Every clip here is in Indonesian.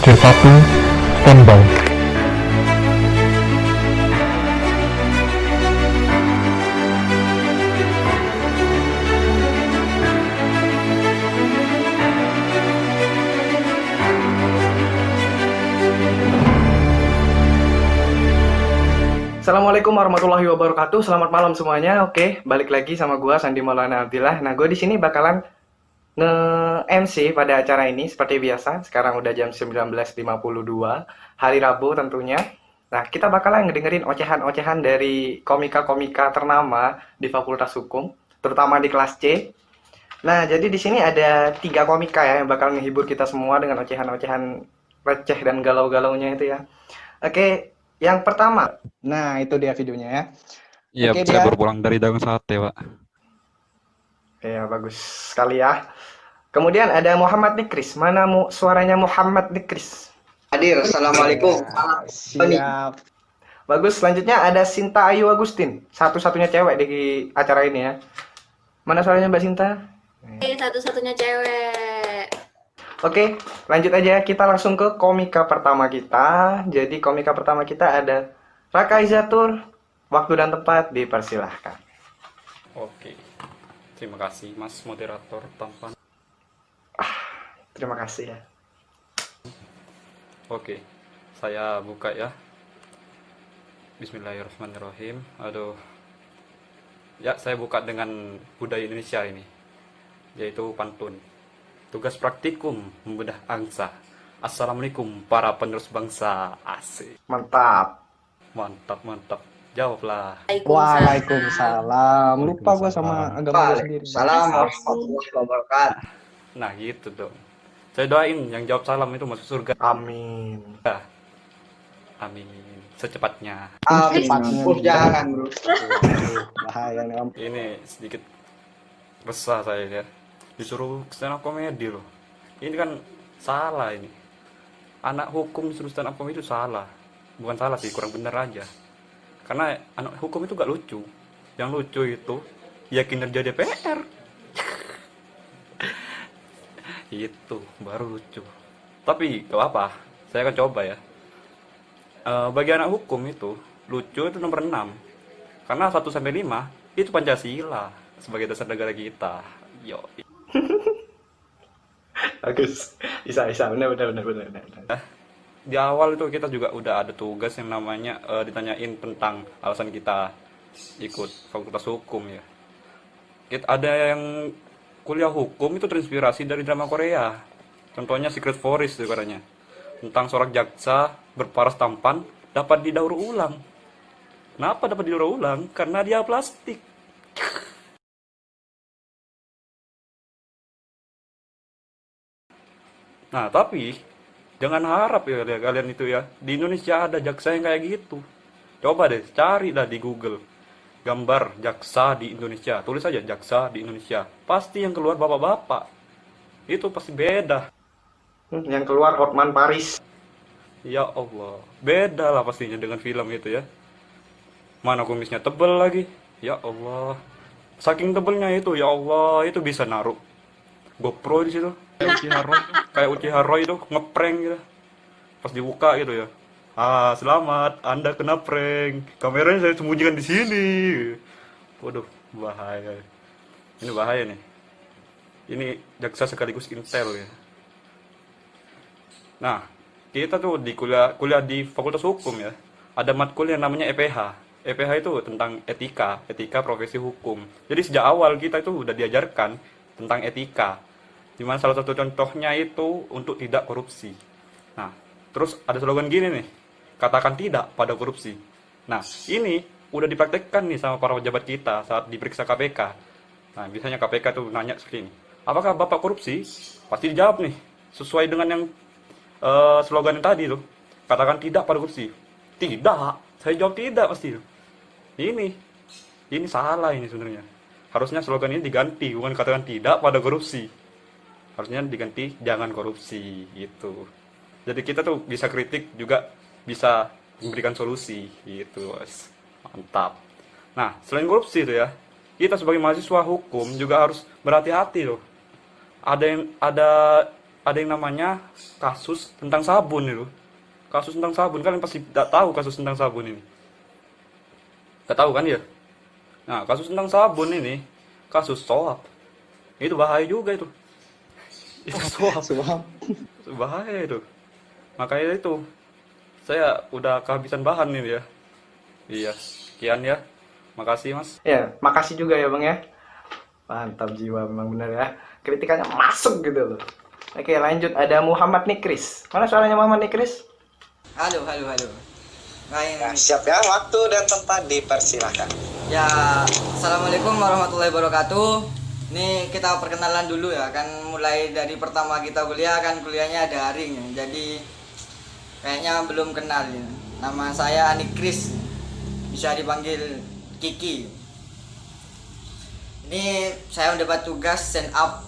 C1 standby. Assalamualaikum warahmatullahi wabarakatuh. Selamat malam semuanya. Oke, balik lagi sama gua Sandi Maulana Abdillah. Nah, gue di sini bakalan nge-MC pada acara ini seperti biasa. Sekarang udah jam 19.52, hari Rabu tentunya. Nah, kita bakalan ngedengerin ocehan-ocehan dari komika-komika ternama di Fakultas Hukum, terutama di kelas C. Nah, jadi di sini ada 3 komika ya yang bakal menghibur kita semua dengan ocehan-ocehan receh dan galau-galaunya itu ya. Oke, yang pertama. Nah, itu dia videonya ya. Iya, Oke, saya dia. baru pulang dari dagang sate, Pak. Ya, bagus sekali ya. Kemudian ada Muhammad Nikris. Mana suaranya Muhammad Nikris? Hadir, assalamualaikum. Ya, siap. Bagus. Selanjutnya ada Sinta Ayu Agustin. Satu-satunya cewek di acara ini ya. Mana suaranya Mbak Sinta? Satu-satunya cewek. Oke, lanjut aja. Kita langsung ke komika pertama kita. Jadi komika pertama kita ada Raka Izatur. Waktu dan tempat dipersilahkan. Oke. Terima kasih, Mas moderator tampan. Terima kasih ya. Oke. Saya buka ya. Bismillahirrahmanirrahim. Aduh. Ya, saya buka dengan budaya Indonesia ini, yaitu pantun. Tugas praktikum membedah angsa. Assalamualaikum para penerus bangsa. Asik. Mantap. Mantap. Jawablah. Waalaikumsalam. Lupa gua sama agama gua sendiri. Salam warahmatullahi wabarakatuh. Nah, gitu dong. Saya doain yang jawab salam itu masuk surga. Amin. Amin. Secepatnya. Jangan bro. Bahaya nih Om. Ini sedikit resah saya ya. Disuruh stand up komedi loh. Ini kan salah ini. Anak hukum disuruh stand up komedi itu salah. Bukan salah sih, kurang bener aja. Karena anak hukum itu gak lucu. Yang lucu itu ya kinerja DPR. Itu baru lucu. Tapi gak apa-apa, saya akan coba ya. Bagi anak hukum itu lucu itu nomor 6. Karena 1-5 itu Pancasila sebagai dasar negara kita. Yo. Bagus. Bisa. Benar. Di awal itu kita juga udah ada tugas yang namanya ditanyain tentang alasan kita ikut Fakultas Hukum ya. Ada yang kuliah hukum itu terinspirasi dari drama Korea. Contohnya Secret Forest itu katanya. Tentang seorang jaksa berparas tampan dapat didaur ulang. Kenapa dapat didaur ulang? Karena dia plastik. Nah, tapi jangan harap ya kalian itu ya. Di Indonesia ada jaksa yang kayak gitu. Coba deh, cari dah di Google. Gambar jaksa di Indonesia. Tulis aja jaksa di Indonesia. Pasti yang keluar bapak-bapak. Itu pasti beda. Yang keluar Hotman Paris. Ya Allah. Beda lah pastinya dengan film itu ya. Mana kumisnya tebel lagi. Ya Allah. Saking tebelnya itu, ya Allah, itu bisa naruh GoPro di situ. Kayak Uchiha Roy itu ngeprank gitu. Pas dibuka gitu ya. Selamat, Anda kena prank. Kameranya saya sembunyikan di sini. Waduh, bahaya. Ini bahaya nih. Ini jaksa sekaligus intel ya. Nah, kita tuh di kuliah di Fakultas Hukum ya. Ada matkul yang namanya EPH. EPH itu tentang etika profesi hukum. Jadi sejak awal kita itu udah diajarkan tentang etika. Dimana salah satu contohnya itu untuk tidak korupsi. Nah, terus ada slogan gini nih, katakan tidak pada korupsi. Nah, ini udah dipraktekkan nih sama para pejabat kita saat diperiksa KPK. Nah, biasanya KPK tuh nanya seperti ini, apakah Bapak korupsi? Pasti dijawab nih, sesuai dengan yang slogan yang tadi tuh, katakan tidak pada korupsi. Tidak, saya jawab tidak pasti. Ini salah ini sebenarnya. Harusnya slogan ini diganti, bukan katakan tidak pada korupsi. Harusnya diganti jangan korupsi gitu. Jadi kita tuh bisa kritik juga bisa memberikan solusi gitu. Mantap. Nah, selain korupsi itu ya, kita sebagai mahasiswa hukum juga harus berhati-hati loh. Ada ada yang namanya kasus tentang sabun itu. Kasus tentang sabun, kalian pasti tidak tahu kasus tentang sabun ini. Tidak tahu kan ya? Nah, kasus tentang sabun ini, kasus soap. Itu bahaya juga itu. Itu soap. Bahaya itu. Makanya itu, saya udah kehabisan bahan ini ya. Iya, sekian ya. Makasih Mas. Ya, makasih juga ya Bang ya. Mantap jiwa memang benar ya. Kritikannya masuk gitu loh. Oke, lanjut ada Muhammad Nikris. Mana suaranya Muhammad Nikris? Halo. Ya, siap ya, waktu dan tempat dipersilakan. Ya, assalamualaikum warahmatullahi wabarakatuh. Ini kita perkenalan dulu ya, kan mulai dari pertama kita kuliah kan kuliahnya daring ya. Jadi kayaknya belum kenal ya. Nama saya Nikris, bisa dipanggil Kiki. Ini saya mendapat tugas stand up.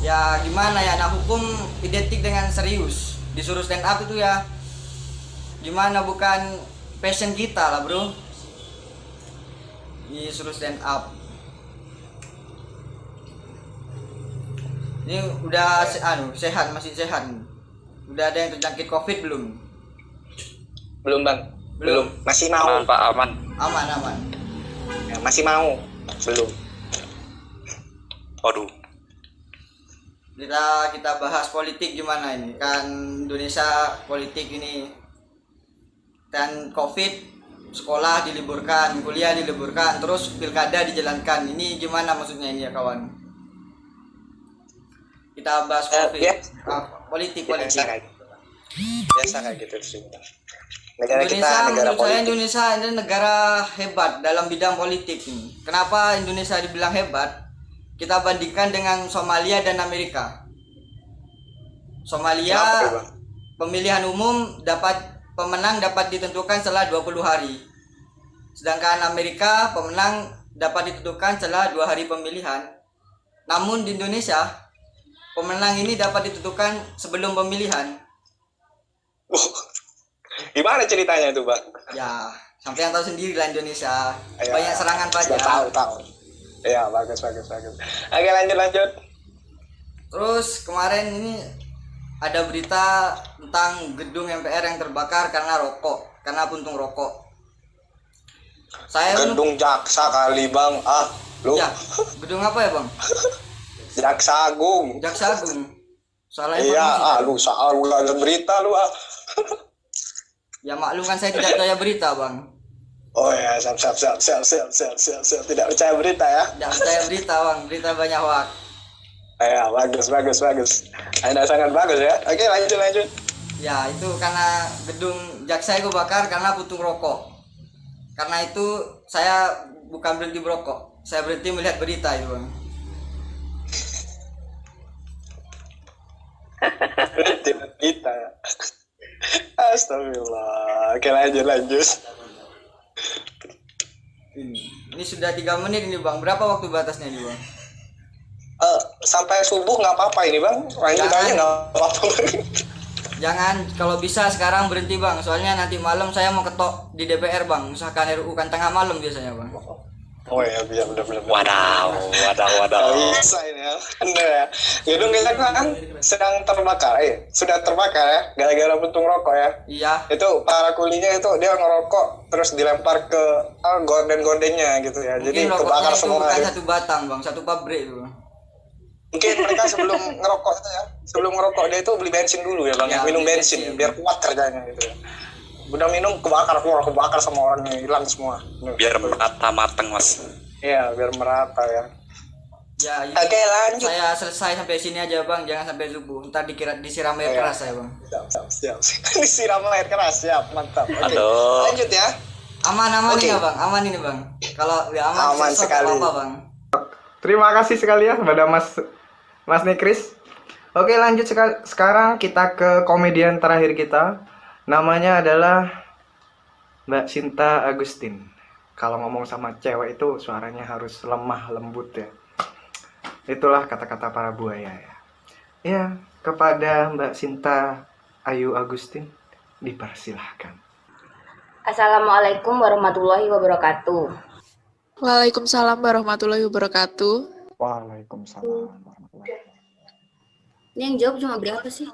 Ya gimana ya, anak hukum identik dengan serius. Disuruh stand up itu ya gimana, bukan passion kita lah bro. Disuruh stand up. Ini udah sehat, masih sehat. Udah ada yang terjangkit COVID belum? Belum Bang, belum. Masih mau. Aman Pak, aman. Aman. Ya, masih mau. Belum. Waduh. Kita bahas politik gimana ini? Kan Indonesia politik ini kan COVID, sekolah diliburkan, kuliah diliburkan, terus pilkada dijalankan. Ini gimana maksudnya ini ya kawan? Kita bahas COVID, ya. politik. Biasa kayak gitu sih. Negara kita Indonesia, negara menurut saya politik. Indonesia ini negara hebat dalam bidang politik ini. Kenapa Indonesia dibilang hebat? Kita bandingkan dengan Somalia dan Amerika. Somalia Kenapa tuh, Bang? pemilihan umum pemenang dapat ditentukan setelah 20 hari. Sedangkan Amerika pemenang dapat ditentukan setelah 2 hari pemilihan. Namun di Indonesia pemenang ini dapat ditentukan sebelum pemilihan. Gimana ceritanya itu Bang? Ya, sampai yang tahu sendiri lah Indonesia. Ya, Banyak serangan sudah pajak. tahu. Ya, bagus. Oke, lanjut. Terus kemarin ini ada berita tentang gedung MPR yang terbakar karena puntung rokok. Gedung jaksa kali Bang. Lu. Ya, gedung apa ya Bang? Jaksa Agung. Jaksa Agung. Salah Iya, informasi. lu salah ada berita lu. Ya maklum kan saya tidak percaya berita Bang. Oh ya, siap. Tidak percaya berita ya. Tidak percaya berita Bang, berita banyak hoax. Ya, bagus. Anda sangat bagus ya. Oke, lanjut. Ya itu karena gedung jaksa itu bakar karena puntung rokok. Karena itu saya bukan berhenti merokok, saya berhenti melihat berita itu Bang. Berita. Astagfirullah. Oke, lanjut. Ini sudah 3 menit ini Bang. Berapa waktu batasnya ini Bang? Sampai subuh nggak apa-apa ini Bang. Lanjut Jangan. aja nggak apa-apa. Jangan, kalau bisa sekarang berhenti Bang. Soalnya nanti malam saya mau ketok di DPR Bang. Misalkan RUU kan tengah malam biasanya Bang. Oh ya, benar. Wadaw. Nggak bisa ini ya. Bener ya. Gedung kita kan sedang terbakar. Sudah terbakar ya. Gara-gara puntung rokok ya. Iya. Itu para kulinya itu dia ngerokok terus dilempar ke gorden-gordennya gitu ya. Jadi Mungkin kebakar rokoknya itu semua. bukan Ya. satu batang Bang, satu pabrik itu Bang. Mungkin mereka sebelum ngerokok itu ya, sebelum ngerokok dia itu beli bensin dulu ya Bang, Ya, minum beli bensin bensin. biar kuat kerjanya gitu ya. Udah minum kebakar sama orangnya, hilang semua. Biar merata mateng Mas. Iya, biar merata ya. Ya, Oke, lanjut. saya selesai sampai sini aja Bang, jangan sampai subuh. Ntar disiram air Iya. keras saya Bang. Siap. Disiram air keras, siap, mantap. Oke, Aduh. lanjut ya. Aman Oke. ini ya Bang, aman ini Bang. Kalau ya Aman sensor sekali. apa Bang? Terima kasih sekali ya kepada Mas Nikris. Oke, lanjut sekarang kita ke komedian terakhir kita. Namanya adalah Mbak Sinta Agustin. Kalau ngomong sama cewek itu suaranya harus lemah lembut ya. Itulah kata-kata para buaya ya. Ya, kepada Mbak Sinta Ayu Agustin dipersilahkan. Assalamualaikum warahmatullahi wabarakatuh. Waalaikumsalam warahmatullahi wabarakatuh. Waalaikumsalam warahmatullahi wabarakatuh. Ini yang jawab cuma berapa sih?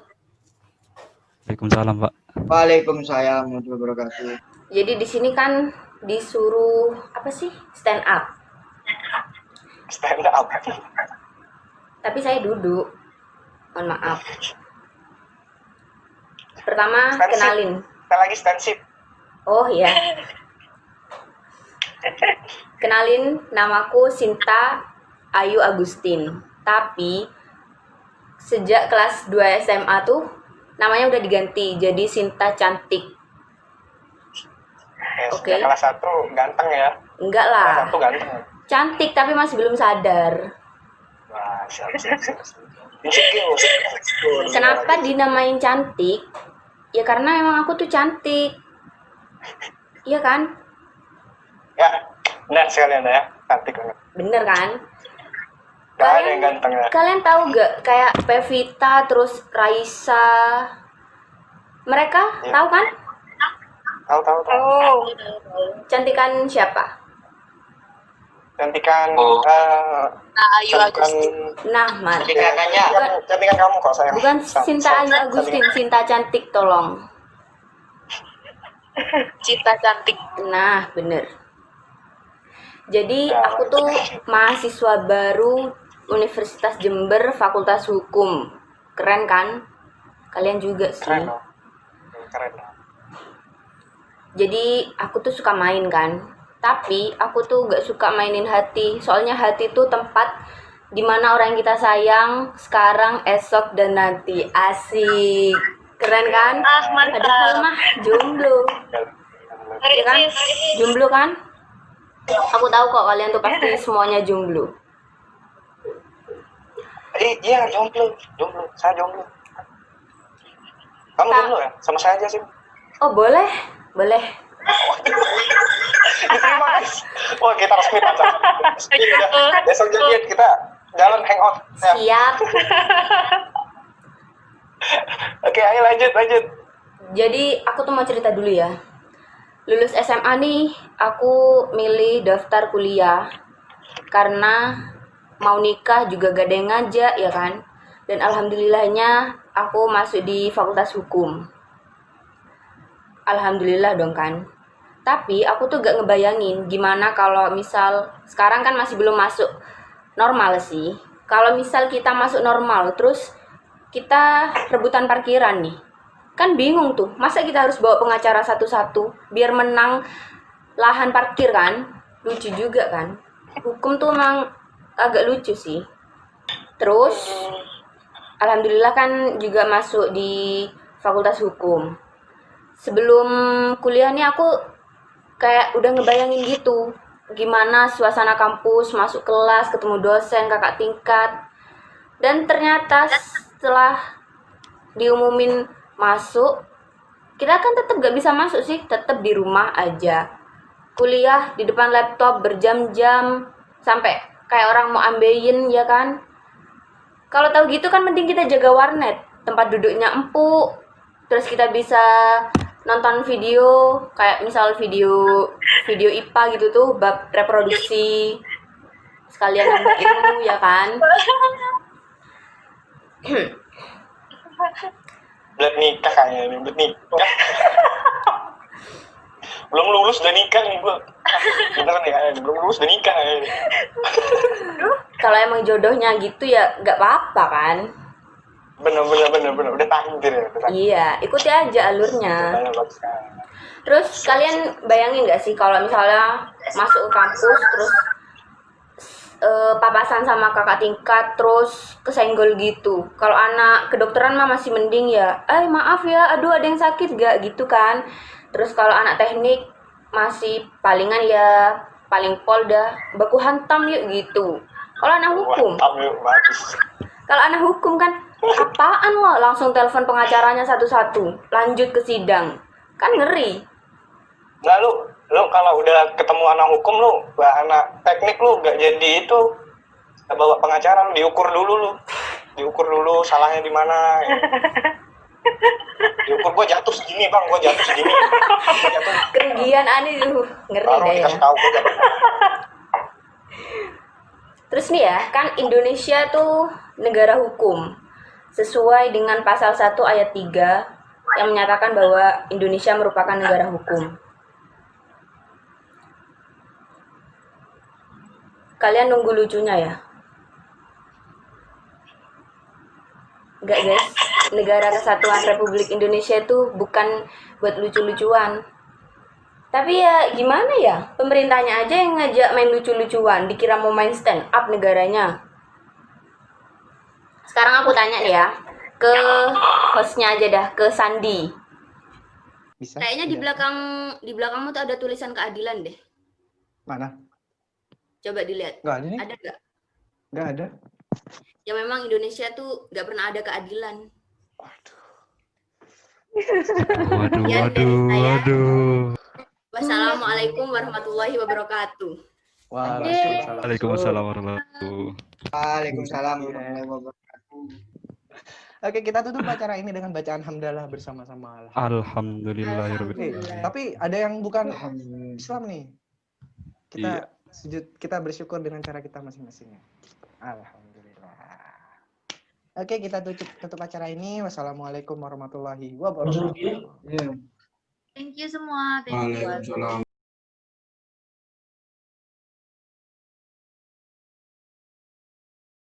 Waalaikumsalam, Pak. Waalaikumsalam warahmatullahi wabarakatuh. Jadi di sini kan disuruh apa sih? Stand up. Stand up. Tapi saya duduk. Mohon maaf. Pertama, Stand sip. kenalin. Kita lagi stand sip. Oh iya. Kenalin, namaku Sinta Ayu Agustin. Tapi sejak kelas 2 SMA tuh namanya udah diganti jadi Sinta Cantik. Oke. Sejak kelas 1 ganteng ya. Enggak Kelas lah. 1 ganteng. Cantik tapi masih belum sadar. Wah, siap. Insecure. Kenapa dinamain cantik? Ya karena memang aku tuh cantik. Iya kan? Ya, benar sekalian ya. Cantik banget. Bener kan? Gak ada yang ganteng ya. Kalian tahu gak kayak Pevita terus Raisa? Mereka Ya. tahu kan? Tahu. Cantikan siapa? Cantikan Ayu cantikan Nah, Mar. cantikan kamu kok sayang. Bukan Sinta Ayu Agustin, Sinta Cantik tolong. Cinta cantik. Nah, bener. Jadi Ya. aku tuh mahasiswa baru Universitas Jember Fakultas Hukum. Keren kan? Kalian juga sih. Keren dong. Keren. Jadi aku tuh suka main kan. Tapi aku tuh gak suka mainin hati. Soalnya hati tuh tempat dimana orang yang kita sayang sekarang, esok, dan nanti. Asik. Keren kan? Mantap. Padahal mah jomblo. Ya kan? Jomblo kan? Aku tahu kok kalian tuh pasti semuanya jomblo. Iya, jomblo. Saya jomblo. Kamu jomblo ya? Sama saya aja sih. Oh boleh? Boleh. Diterima guys. Wah, kita resmi pacaran. Besok jadian kita jalan hangout. Ya. Siap. Oke, ayo lanjut. Jadi aku tuh mau cerita dulu ya. Lulus SMA nih, aku milih daftar kuliah karena mau nikah juga gak ada yang ngajak ya kan. Dan alhamdulillahnya aku masuk di Fakultas Hukum. Alhamdulillah dong kan. Tapi aku tuh gak ngebayangin gimana kalau misal sekarang kan masih belum masuk normal sih. Kalau misal kita masuk normal terus kita rebutan parkiran nih. Kan bingung tuh, masa kita harus bawa pengacara satu-satu biar menang lahan parkir kan? Lucu juga kan? Hukum tuh emang agak lucu sih. Terus, alhamdulillah kan juga masuk di Fakultas Hukum. Sebelum kuliah nih aku kayak udah ngebayangin gitu. Gimana suasana kampus, masuk kelas, ketemu dosen, kakak tingkat. Dan ternyata setelah diumumin masuk, kita kan tetap gak bisa masuk sih, tetap di rumah aja. Kuliah di depan laptop berjam-jam, sampai kayak orang mau ambeien ya kan. Kalau tahu gitu kan mending kita jaga warnet, tempat duduknya empuk. Terus kita bisa nonton video, kayak misal video IPA gitu tuh, bab reproduksi. Sekalian nambah ilmu ya kan. Belum nikah kayaknya ini, belum nikah. Belum lulus udah nikah nih gua. Bener nih kayaknya, belum lulus udah nikah kayaknya ini. Kalau emang jodohnya gitu ya gak apa-apa kan. Bener, udah takdir ya. Iya, ikuti aja alurnya. Banyak bagus kan. Terus kalian bayangin gak sih kalau misalnya masuk ke kampus terus papasan sama kakak tingkat terus kesenggol gitu. Kalau anak kedokteran mah masih mending ya. Maaf ya, aduh ada yang sakit gak gitu kan. Terus kalau anak teknik masih palingan ya paling pol dah baku hantam yuk gitu. Kalau anak hukum, kalau anak hukum kan apaan lo langsung telepon pengacaranya satu-satu, lanjut ke sidang. Kan ngeri. Nah lu kalau udah ketemu anak hukum lu, anak teknik lu gak jadi itu bawa pengacara lu, diukur dulu salahnya di mana. Ya. Diukur gua jatuh segini bang, gua jatuh segini. Kerugian aneh tuh, ngeri Baru deh ya. dikasih tahu gua jatuh. Terus nih ya, kan Indonesia tuh negara hukum. sesuai dengan pasal 1 ayat 3 yang menyatakan bahwa Indonesia merupakan negara hukum. Kalian nunggu lucunya ya? Enggak guys, Negara Kesatuan Republik Indonesia itu bukan buat lucu-lucuan. Tapi ya gimana ya, pemerintahnya aja yang ngajak main lucu-lucuan, dikira mau main stand up negaranya. Sekarang aku tanya deh ya, ke hostnya aja dah, ke Sandi. Bisa? Kayaknya di belakangmu tuh ada tulisan keadilan deh. Mana? Coba dilihat. Nggak ada nih. Ada nggak? Nggak ada. Ya memang Indonesia tuh nggak pernah ada keadilan. Waduh. Wassalamualaikum warahmatullahi wabarakatuh. Waalaikumsalam warahmatullahi. Waalaikumsalam warahmatullahi wabarakatuh. Oke, kita tutup acara ini dengan bacaan hamdalah bersama-sama. Alhamdulillahirobbilalamin. Tapi ada yang bukan Islam nih. Kita Iya. sujud, kita bersyukur dengan cara kita masing-masing ya. Alhamdulillah. Oke, kita tutup acara ini. Wassalamualaikum warahmatullahi wabarakatuh. Thank you semua. Thank you.